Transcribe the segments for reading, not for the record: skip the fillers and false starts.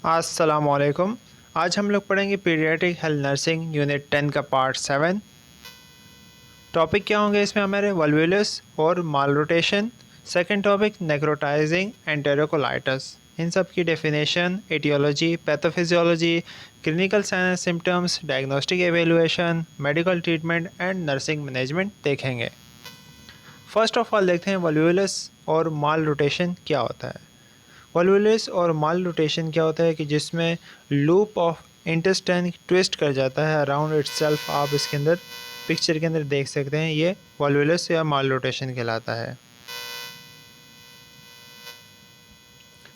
अस्सलामुअलैकुम। आज हम लोग पढ़ेंगे पीडियाट्रिक हेल्थ नर्सिंग यूनिट 10 का पार्ट 7। टॉपिक क्या होंगे इसमें हमारे वल्वुलस और malrotation. Second topic necrotising enterocolitis. इन सब की definition, aetiology, pathophysiology, clinical sign symptoms, diagnostic evaluation, medical treatment and nursing management देखेंगे। फर्स्ट ऑफ ऑल देखते हैं वल्वुलस और मालरोटेशन क्या होता है। वल्वुलस और माल रोटेशन क्या होता है कि जिसमें लूप ऑफ इंटेस्टाइन ट्विस्ट कर जाता है अराउंड इटसेल्फ। आप इसके अंदर पिक्चर के अंदर देख सकते हैं, ये वल्वुलस या माल रोटेशन कहलाता है।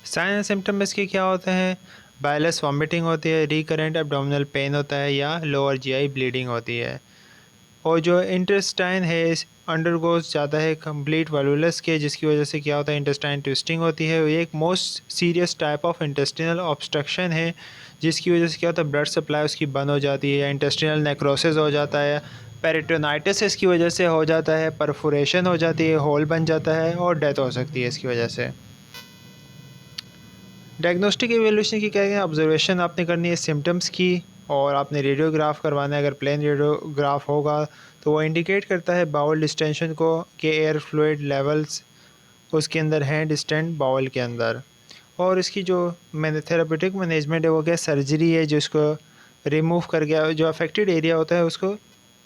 साइन एंड सिम्टम इसके क्या होते हैं? बायलस वॉमिटिंग होती है, रिकरेंट एब्डोमिनल पेन होता है या लोअर जीआई ब्लीडिंग होती है। और जो इंटेस्टाइन है अंडरगोज जाता है कंप्लीट वल्वुलस के, जिसकी वजह से क्या होता है इंटेस्टाइन ट्विस्टिंग होती है। ये एक most serious type of intestinal obstruction है, जिसकी वजह से क्या होता है ब्लड सप्लाई उसकी बंद हो जाती है, इंटेस्टिनल नेक्रोसिस हो जाता है, पेरिटोनाइटिस इसकी वजह से हो जाता है, परफोरेशन हो जाती है, होल बन जाता है और डेथ हो सकती है इसकी वजह से। डायग्नोस्टिक एवेल्यूशन की क्या है? ऑब्जर्वेशन आपने करनी है सिम्टम्स की और आपने रेडियोग्राफ करवाना है। अगर प्लेन रेडियोग्राफ होगा तो वो इंडिकेट करता है बाउल डिस्टेंशन को कि एयर फ्लूइड लेवल्स उसके अंदर हैं डिस्टेंट बाउल के अंदर। और इसकी जो थेरापेटिक मैनेजमेंट है वो क्या सर्जरी है, जिसको रिमूव करके जो अफेक्टेड एरिया होता है उसको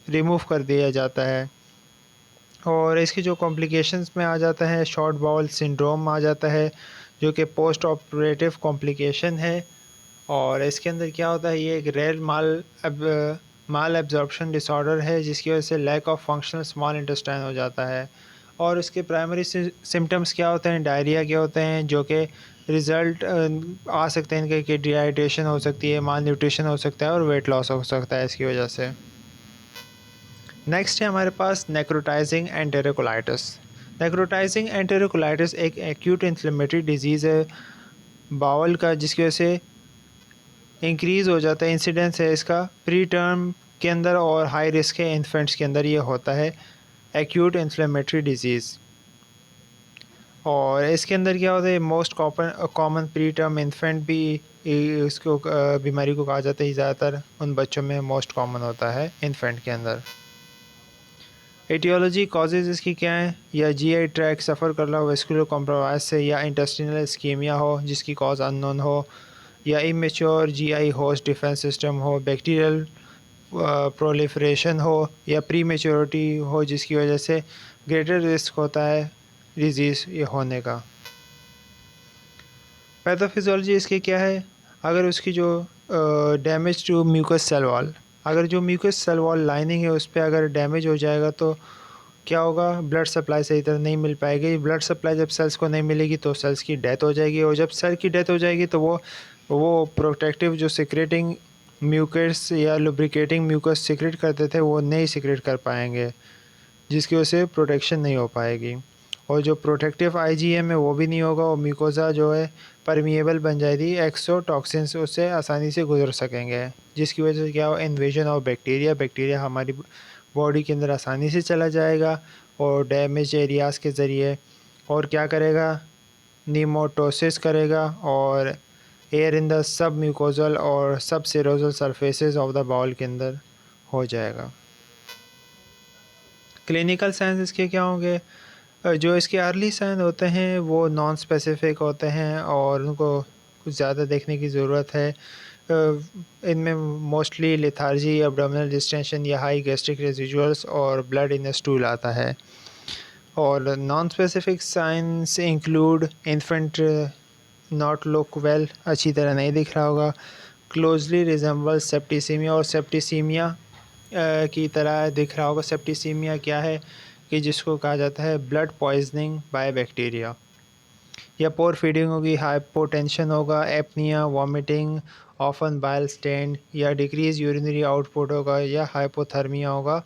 रिमूव कर दिया जाता है। और इसकी जो कॉम्प्लिकेशंस में आ जाता है शॉर्ट बाउल सिंड्रोम आ जाता है, जो कि पोस्ट ऑपरेटिव कॉम्प्लिकेशन है। और इसके अंदर क्या होता है, ये एक रेयर माल एब्जॉर्प्शन डिसऑर्डर है, जिसकी वजह से lack of functional small intestine हो जाता है। और इसके प्राइमरी सिम्टम्स क्या होते हैं? डायरिया के होते हैं, जो कि रिज़ल्ट आ सकते हैं इनके कि डिहाइड्रेशन हो सकती है, माल न्यूट्रिशन हो सकता है और वेट लॉस हो सकता है इसकी वजह से। नेक्स्ट है हमारे पास नेक्रोटाइजिंग एंटेरोकोलाइटिस। नेक्रोटाइजिंग एंटेरोकोलाइटिस एक एक्यूट इन्फ्लेमेटरी डिजीज़ है बाउल का, जिसकी वजह से इंक्रीज़ हो जाता है इंसिडेंस है इसका प्री टर्म के अंदर और हाई रिस्क है इन्फेंट्स के अंदर ये होता है एक्यूट इन्फ्लेमेटरी डिजीज़। और इसके अंदर क्या होता है most common pre term infant भी इसको बीमारी को कहा जाता है, ज़्यादातर उन बच्चों में मोस्ट कॉमन होता है इन्फेंट के अंदर। एटियोलॉजी कॉजेज़ इसकी क्या है? या जीआई ट्रैक सफ़र कर रहा हो वेस्कुलर कॉम्प्रोमाइज से, या इंटेस्टिनल इस्कीमिया हो जिसकी कॉज अननोन हो, या immature GI host defence system हो, बैक्टीरियल प्रोलिफरेशन हो, या प्री मेच्योरिटी हो जिसकी वजह से ग्रेटर रिस्क होता है डिजीज़ ये होने का। पैथोफिजियोलॉजी इसकी क्या है? अगर उसकी जो damage to mucus cell wall, अगर जो म्यूकस सेल वॉल लाइनिंग है उस पर अगर डैमेज हो जाएगा तो क्या होगा? ब्लड सप्लाई सही तरह नहीं मिल पाएगी। ब्लड सप्लाई जब सेल्स को नहीं मिलेगी तो सेल्स की डेथ हो जाएगी, और जब सेल की डेथ हो जाएगी तो वो प्रोटेक्टिव जो सिक्रेटिंग म्यूकस या लुब्रिकेटिंग म्यूकस सिक्रेट करते थे वो नहीं सिक्रेट कर पाएंगे, जिसकी वजह से प्रोटेक्शन नहीं हो पाएगी। और जो प्रोटेक्टिव आईजीएम है वो भी नहीं होगा, और म्यूकोसा जो है परमिएबल बन जाएगी, एक्सोटॉक्सिन्स उससे आसानी से गुजर सकेंगे, जिसकी वजह से क्या हो इन्वेजन ऑफ बैक्टीरिया हमारी बॉडी के अंदर आसानी से चला जाएगा और डैमेज एरियाज़ के ज़रिए। और क्या करेगा? नीमोटोसिस करेगा और air in the sub mucosal और सब सेरोजल सरफेसेस ऑफ द बाउल के अंदर हो जाएगा। क्लिनिकल साइंस इसके क्या होंगे? जो इसके अर्ली साइन होते हैं वो नॉन स्पेसिफिक होते हैं और उनको कुछ ज़्यादा देखने की ज़रूरत है। इनमें मोस्टली लेथार्जी, एब्डोमिनल डिस्टेंशन या हाई गैस्ट्रिक रेजिडुअल्स और ब्लड इन स्टूल आता है। और non specific science include infant not look well, अच्छी तरह नहीं दिख रहा होगा, क्लोजली रिजेंबल सेप्टिसीमिया, और सेप्टिसीमिया की तरह दिख रहा होगा। सेप्टिसीमिया क्या है कि जिसको कहा जाता है ब्लड पॉइजनिंग बाय बैक्टीरिया। या पोर फीडिंग होगी, हाइपोटेंशन होगा, apnoea, vomiting, often bile stained, या डिक्रीज यूरिनरी आउटपुट होगा, या हाइपोथर्मिया होगा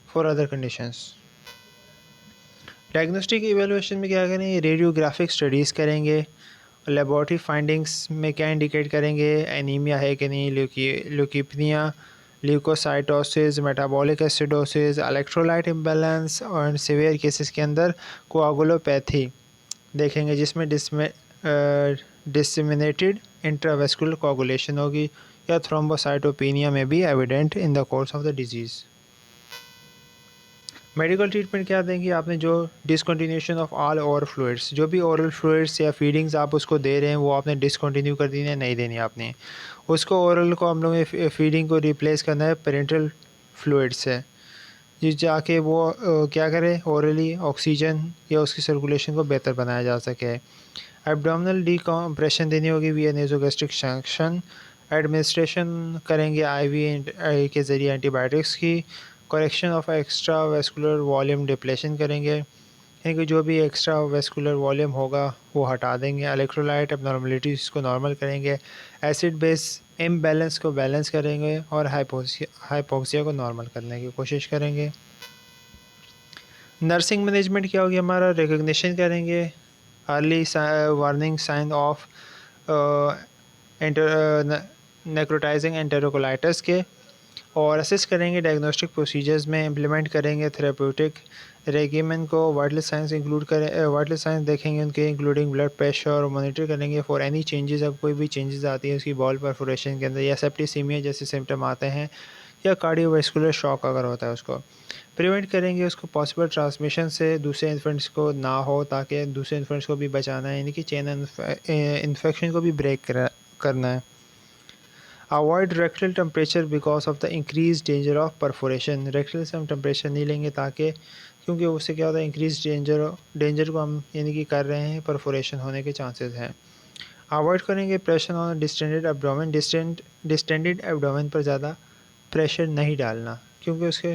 for other conditions. Diagnostic evaluation में क्या करेंगे? रेडियोग्राफिक स्टडीज़ करेंगे। लेबॉरेटरी फाइंडिंग्स में क्या इंडिकेट करेंगे? एनीमिया है कि नहीं, leukaemia, leukocytosis, metabolic acidosis, electrolyte imbalance, और सिवियर केसेस के अंदर कोआगुलोपैथी देखेंगे, जिसमें डिसेमिनेटेड इंट्रावेस्कुलर कोगुलेशन होगी या थ्रोम्बोसाइटोपेनिया में भी evident in the course of the disease. Medical treatment क्या देंगे आपने, जो डिसकंटिन्यूशन ऑफ ऑल ओरल फ्लूइड्स, जो भी ओरल फ्लूइड्स या फीडिंग्स आप उसको दे रहे हैं वो आपने डिसकंटिन्यू कर देनी है, नहीं देनी आपने उसको। ओरल को हम लोग फीडिंग को रिप्लेस करना है पेरेंटल फ्लूइड से, जिस जाके वो क्या करे, ओरली ऑक्सीजन या उसकी सर्कुलेशन को बेहतर बनाया जा सके। एब्डोमिनल डिकम्प्रेशन देनी होगी विया नेज़ोगैस्ट्रिक सक्शन। एडमिनिस्ट्रेशन करेंगे आईवी के ज़रिए एंटीबायोटिक्स की। Correction of extra vascular volume depletion करेंगे, यानी जो भी एक्स्ट्रा वेस्कुलर वॉल्यूम होगा वो हटा देंगे। इलेक्ट्रोलाइट एबनॉर्मलिटीज़ को नॉर्मल करेंगे। एसिड बेस इम्बैलेंस को बैलेंस करेंगे और हाइपोक्सिया को नॉर्मल करने की कोशिश करेंगे। नर्सिंग मैनेजमेंट क्या होगी हमारा, रिकग्निशन करेंगे early warning sign of necrotizing enterocolitis के, और असिस्ट करेंगे डायग्नोस्टिक प्रोसीजर्स में, इम्प्लीमेंट करेंगे थेरेप्यूटिक रेगिमेंट को। वाइटल साइंस इंक्लूड करें, वाइटल साइंस देखेंगे उनके, इंक्लूडिंग ब्लड प्रेशर, और मॉनिटर करेंगे फॉर एनी चेंजेस। अब कोई भी चेंजेस आती है उसकी बॉल परफोरेशन के अंदर या सेप्टिसीमिया जैसे सिम्टम आते हैं या कार्डियोवैस्कुलर शॉक अगर होता है उसको प्रिवेंट करेंगे, उसको पॉसिबल ट्रांसमिशन से दूसरे इन्फेंट्स को ना हो, ताकि दूसरे इन्फेंट्स को भी बचाना है, यानी कि चेन इन्फेक्शन को भी ब्रेक करना है। Avoid rectal temperature because of the increase danger of perforation. Rectal से हम टेम्परेचर नहीं लेंगे ताकि, क्योंकि उससे क्या होता है, इंक्रीज डेंजर को हम यानी कि कर रहे हैं, परफोरेशन होने के चांसेस हैं। अवॉइड करेंगे pressure on distended abdomen. Distended abdomen पर ज़्यादा प्रेशर नहीं डालना, क्योंकि उसके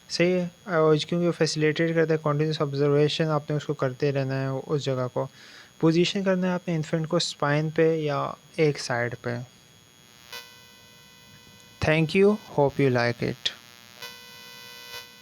सही है, और क्योंकि वो फैसिलिटेट करता है कॉन्टीन्यूस ऑब्जर्वेशन, आपने उसको करते रहना है उस जगह को। पोजीशन करना है आपने इन्फेंट को स्पाइन पे या एक साइड पे। Thank you, hope you like it.